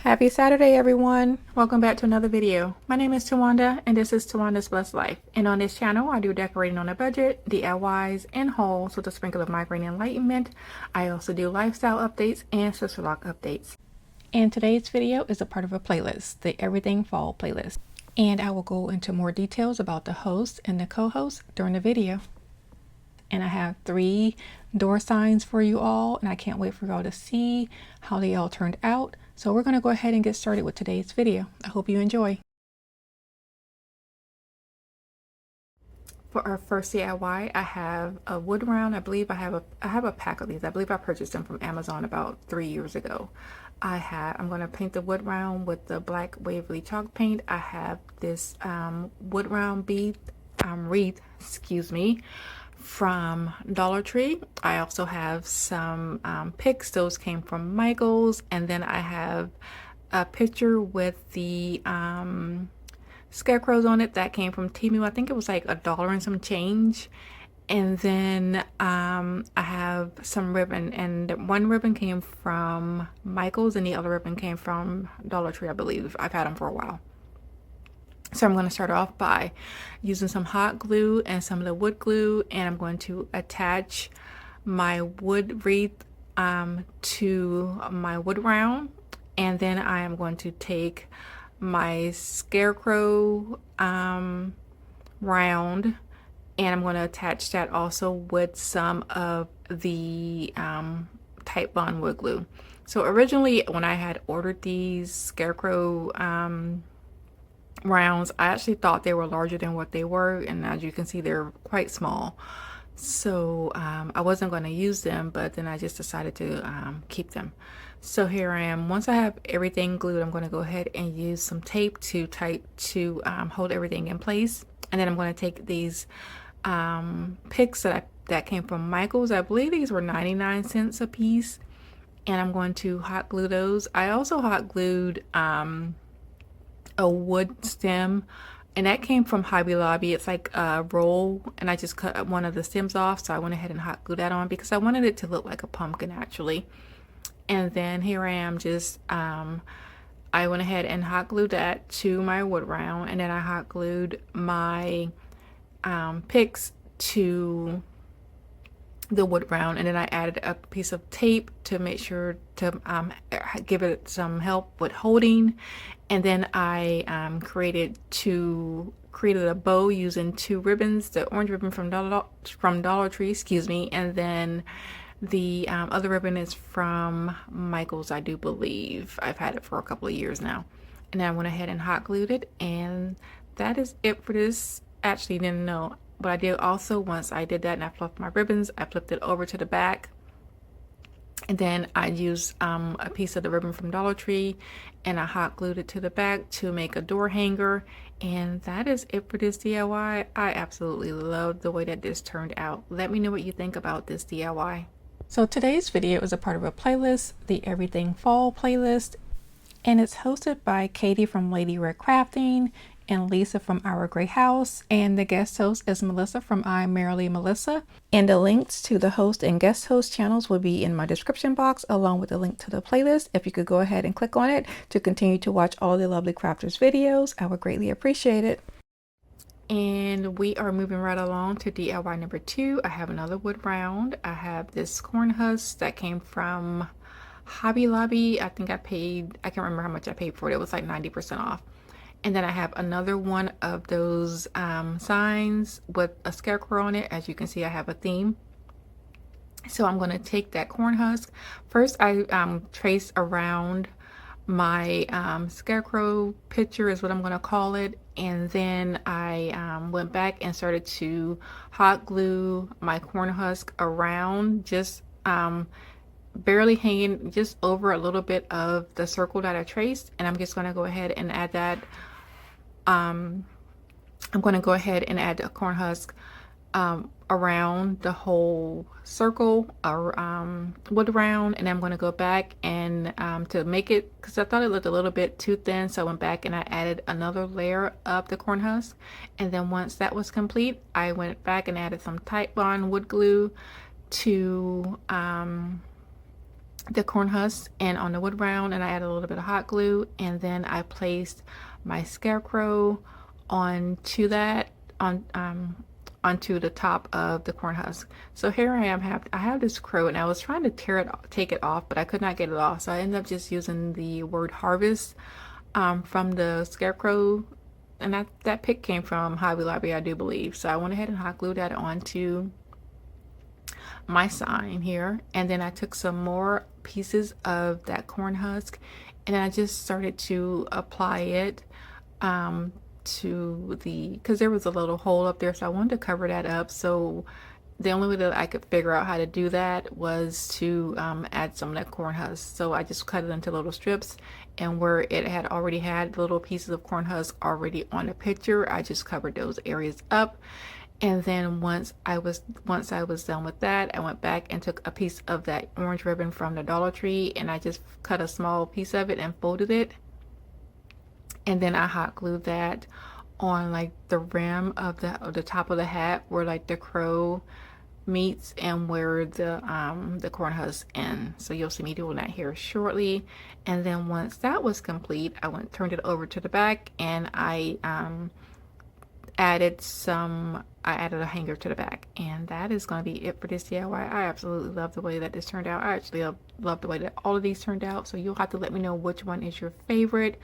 Happy Saturday, everyone. Welcome back to another video. My name is Tawanda, and this is Tawanda's Blessed Life. And on this channel, I do decorating on a budget, DIYs, and hauls with a sprinkle of migraine enlightenment. I also do lifestyle updates and sister lock updates. And today's video is a part of a playlist, the Everything Fall playlist. And I will go into more details about the host and the co-host during the video. And I have 3 door signs for you all, and I can't wait for y'all to see how they all turned out. So we're going to go ahead and get started with today's video. I hope you enjoy. For our first DIY, I have a wood round. I believe I have a pack of these. I believe I purchased them from Amazon about 3 years ago. I'm going to paint the wood round with the black Waverly chalk paint. I have this wood round wreath, from Dollar Tree. I also have some picks. Those came from Michael's, and then I have a picture with the scarecrows on it that came from Temu. I think it was like $1 and some change. And then I have some ribbon, and one ribbon came from Michael's and the other ribbon came from Dollar Tree, I believe. I've had them for a while. So I'm going to start off by using some hot glue and some of the wood glue, and I'm going to attach my wood wreath to my wood round, and then I am going to take my scarecrow round, and I'm going to attach that also with some of the Type Bond wood glue. So originally when I had ordered these scarecrow rounds, I actually thought they were larger than what they were, and as you can see, they're quite small. So I wasn't going to use them, but then I just decided to keep them. So here I am. Once I have everything glued, I'm going to go ahead and use some tape to hold everything in place. And then I'm going to take these picks that came from Michael's. I believe these were 99 cents a piece, and I'm going to hot glue those. I also hot glued a wood stem, and that came from Hobby Lobby. It's like a roll, and I just cut one of the stems off, so I went ahead and hot glued that on because I wanted it to look like a pumpkin actually. And then here I am, just I went ahead and hot glued that to my wood round, and then I hot glued my picks to the wood round, and then I added a piece of tape to make sure to give it some help with holding. And then I created a bow using 2 ribbons, the orange ribbon from Dollar Tree, and then the other ribbon is from Michael's, I do believe. I've had it for a couple of years now. And then I went ahead and hot glued it, and that is it for this. Actually, didn't know, but I did also, once I did that and I fluffed my ribbons, I flipped it over to the back, and then I used a piece of the ribbon from Dollar Tree, and I hot glued it to the back to make a door hanger. And that is it for this DIY. I absolutely love the way that this turned out. Let me know what you think about this DIY. So today's video is a part of a playlist, the Everything Fall playlist, and it's hosted by Katie from Lady Red Crafting and Lisa from Our Gray House, and the guest host is Melissa from I'm Merrily Melissa. And the links to the host and guest host channels will be in my description box, along with the link to the playlist. If you could go ahead and click on it to continue to watch all the lovely crafters videos, I would greatly appreciate it. And we are moving right along to DIY number 2. I have another wood round. I have this corn husk that came from Hobby Lobby. I can't remember how much I paid for it. It was like 90% off. And then I have another one of those signs with a scarecrow on it. As you can see, I have a theme. So I'm going to take that corn husk. First, I traced around my scarecrow picture, is what I'm going to call it. And then I went back and started to hot glue my corn husk around, just barely hanging just over a little bit of the circle that I traced. And I'm just going to go ahead and add that. I'm going to go ahead and add the corn husk around the whole circle, or wood round, and I'm going to go back and to make it, because I thought it looked a little bit too thin, so I went back and I added another layer of the corn husk. And then once that was complete, I went back and added some Type Bond wood glue to the corn husk and on the wood round, and I added a little bit of hot glue, and then I placed my Scarecrow onto that on onto the top of the corn husk. So here I am, I have this crow, and I was trying to take it off, but I could not get it off. So I ended up just using the word harvest from the Scarecrow, and that pic came from Hobby Lobby, I do believe. So I went ahead and hot glued that onto my sign here, and then I took some more pieces of that corn husk, and I just started to apply it to the, because there was a little hole up there, so I wanted to cover that up. So the only way that I could figure out how to do that was to add some of that corn husk. So I just cut it into little strips, and where it had already had little pieces of corn husk already on the picture, I just covered those areas up. And then once I was done with that, I went back and took a piece of that orange ribbon from the Dollar Tree, and I just cut a small piece of it and folded it. And then I hot glued that on like the rim of the top of the hat, where like the crow meets and where the corn husk end. So you'll see me doing that here shortly. And then once that was complete, I turned it over to the back, and I added a hanger to the back, and that is going to be it for this DIY. I absolutely love the way that this turned out. I actually love the way that all of these turned out, so you'll have to let me know which one is your favorite.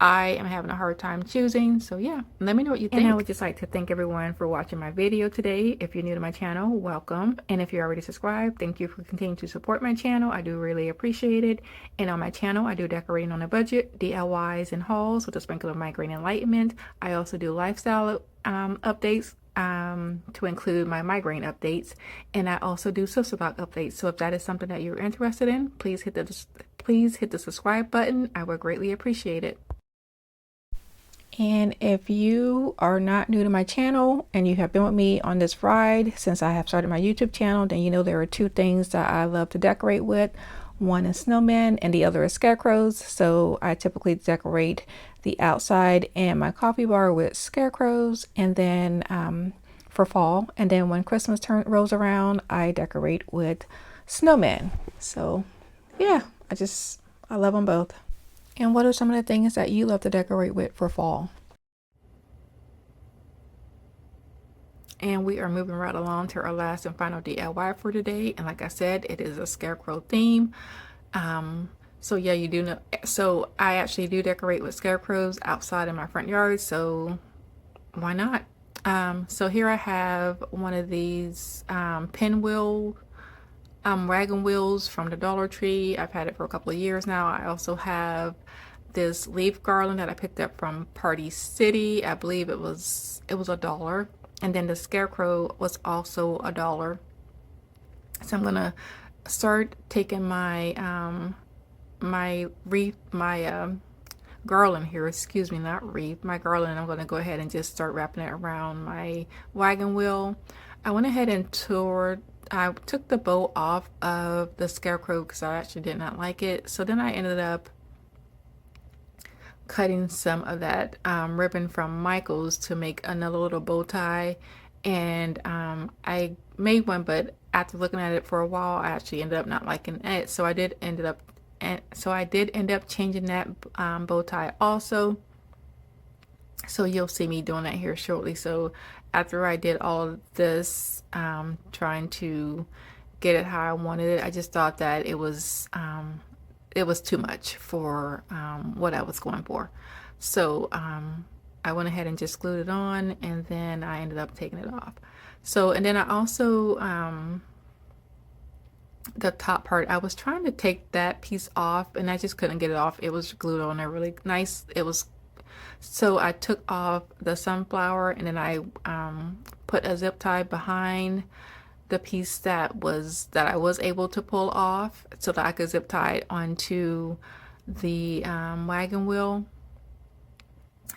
I am having a hard time choosing, so yeah, let me know what you think. And I would just like to thank everyone for watching my video today. If you're new to my channel, welcome, and if you're already subscribed, thank you for continuing to support my channel. I do really appreciate it. And on my channel, I do decorating on a budget, DIYs and hauls with a sprinkle of migraine enlightenment. I also do lifestyle updates to include my migraine updates, and I also do sister block updates. So if that is something that you're interested in, please hit the subscribe button. I would greatly appreciate it. And if you are not new to my channel and you have been with me on this ride since I have started my YouTube channel, then you know there are two things that I love to decorate with. One is snowmen and the other is scarecrows. So I typically decorate the outside and my coffee bar with scarecrows, and then for fall, and then when Christmas rolls around, I decorate with snowmen. So yeah, I love them both. And what are some of the things that you love to decorate with for fall? And we are moving right along to our last and final DIY for today. And like I said, it is a scarecrow theme. So yeah, you do know. So I actually do decorate with scarecrows outside in my front yard. So why not? So here I have one of these pinwheel wagon wheels from the Dollar Tree. I've had it for a couple of years now. I also have this leaf garland that I picked up from Party City. I believe it was $1, and then the scarecrow was also $1. So I'm gonna start taking my garland here, excuse me, not wreath, my garland. I'm gonna go ahead and just start wrapping it around my wagon wheel. I went ahead and I took the bow off of the scarecrow because I actually did not like it. So then I ended up cutting some of that ribbon from Michael's to make another little bow tie. And I made one, but after looking at it for a while, I actually ended up not liking it. So I did end up changing that bow tie also. So you'll see me doing that here shortly. So after I did all of this, trying to get it how I wanted it, I just thought that it was too much for what I was going for. So I went ahead and just glued it on, and then I ended up taking it off. So, and then I also, the top part, I was trying to take that piece off, and I just couldn't get it off. It was glued on there really nice. So I took off the sunflower, and then I put a zip tie behind the piece that I was able to pull off, so that I could zip tie it onto the wagon wheel.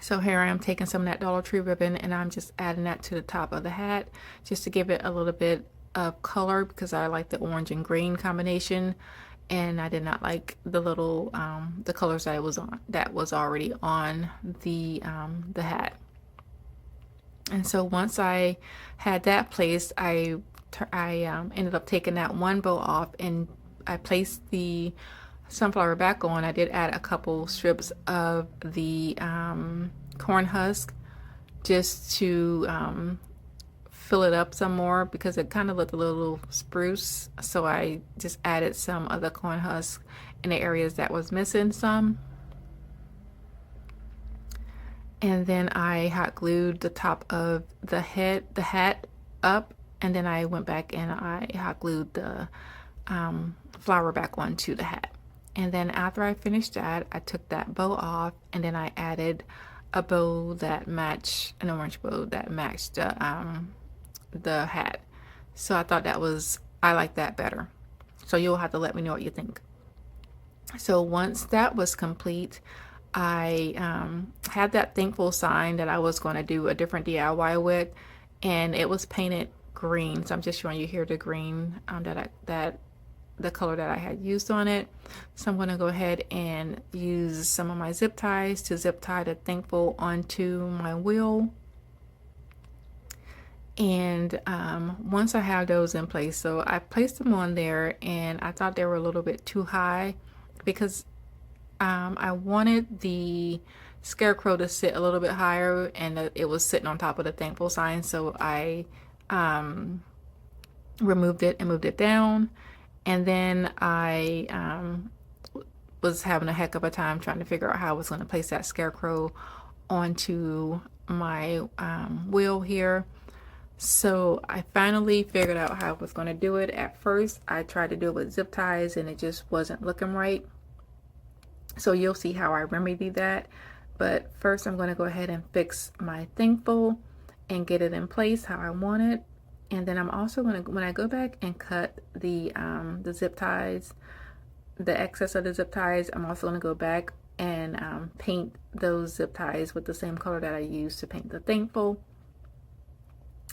So here I am taking some of that Dollar Tree ribbon, and I'm just adding that to the top of the hat just to give it a little bit of color, because I like the orange and green combination, and I did not like the little the colors that was already on the hat. And so once I had that placed, I ended up taking that one bow off and I placed the sunflower back on, I did add a couple strips of the corn husk just to fill it up some more because it kind of looked a little spruce. So I just added some of the corn husk in the areas that was missing some. And then I hot glued the top of the hat up, and then I went back and I hot glued the flower back onto the hat. And then after I finished that, I took that bow off, and then I added a bow that matched, an orange bow that matched the hat. So I thought I like that better. So you'll have to let me know what you think. So once that was complete, I had that thankful sign that I was going to do a different DIY with, and it was painted green. So I'm just showing you here the green the color that I had used on it. So I'm going to go ahead and use some of my zip ties to zip tie the thankful onto my wheel. And once I have those in place, so I placed them on there, and I thought they were a little bit too high because I wanted the Scarecrow to sit a little bit higher, and it was sitting on top of the thankful sign. So I removed it and moved it down. And then I was having a heck of a time trying to figure out how I was going to place that Scarecrow onto my wheel here. So I finally figured out how I was going to do it. At first, I tried to do it with zip ties, and it just wasn't looking right. So you'll see how I remedied that. But first, I'm going to go ahead and fix my thankful and get it in place how I want it. And then I'm also going to, when I go back and cut the zip ties, the excess of the zip ties, I'm also going to go back and paint those zip ties with the same color that I used to paint the thankful.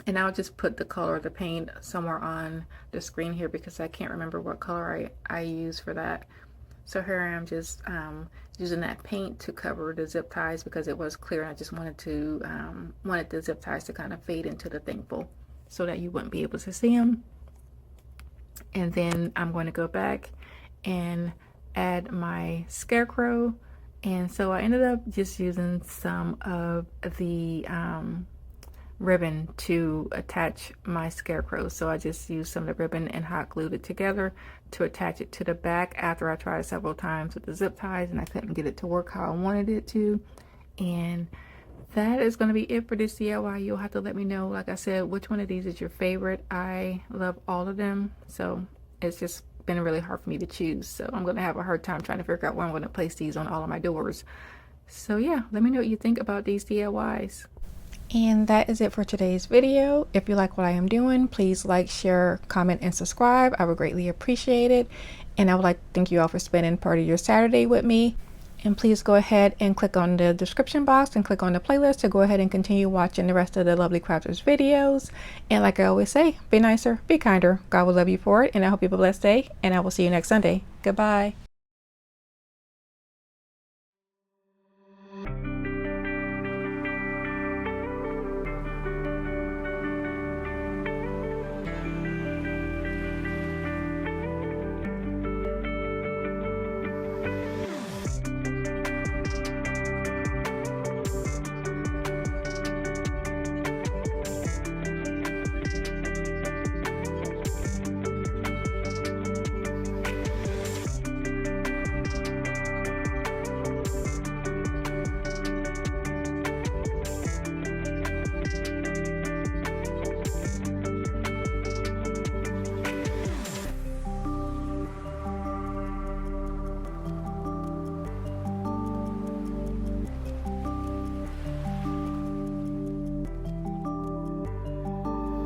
And I'll just put the color of the paint somewhere on the screen here because I can't remember what color I use for that. So here I am just using that paint to cover the zip ties because it was clear, and I just wanted the zip ties to kind of fade into the thankful so that you wouldn't be able to see them. And then I'm going to go back and add my Scarecrow. And so I ended up just using some of the ribbon to attach my Scarecrow. So I just used some of the ribbon and hot glued it together to attach it to the back after I tried several times with the zip ties and I couldn't get it to work how I wanted it to. And that is going to be it for this DIY. You'll have to let me know, like I said, which one of these is your favorite. I love all of them, so it's just been really hard for me to choose. So I'm going to have a hard time trying to figure out where I'm going to place these on all of my doors. So yeah, let me know what you think about these DIYs. And that is it for today's video. If you like what I am doing, please like, share, comment, and subscribe. I would greatly appreciate it. And I would like to thank you all for spending part of your Saturday with me. And please go ahead and click on the description box and click on the playlist to go ahead and continue watching the rest of the Lovely Crafters videos. And like I always say, be nicer, be kinder. God will love you for it. And I hope you have a blessed day. And I will see you next Sunday. Goodbye.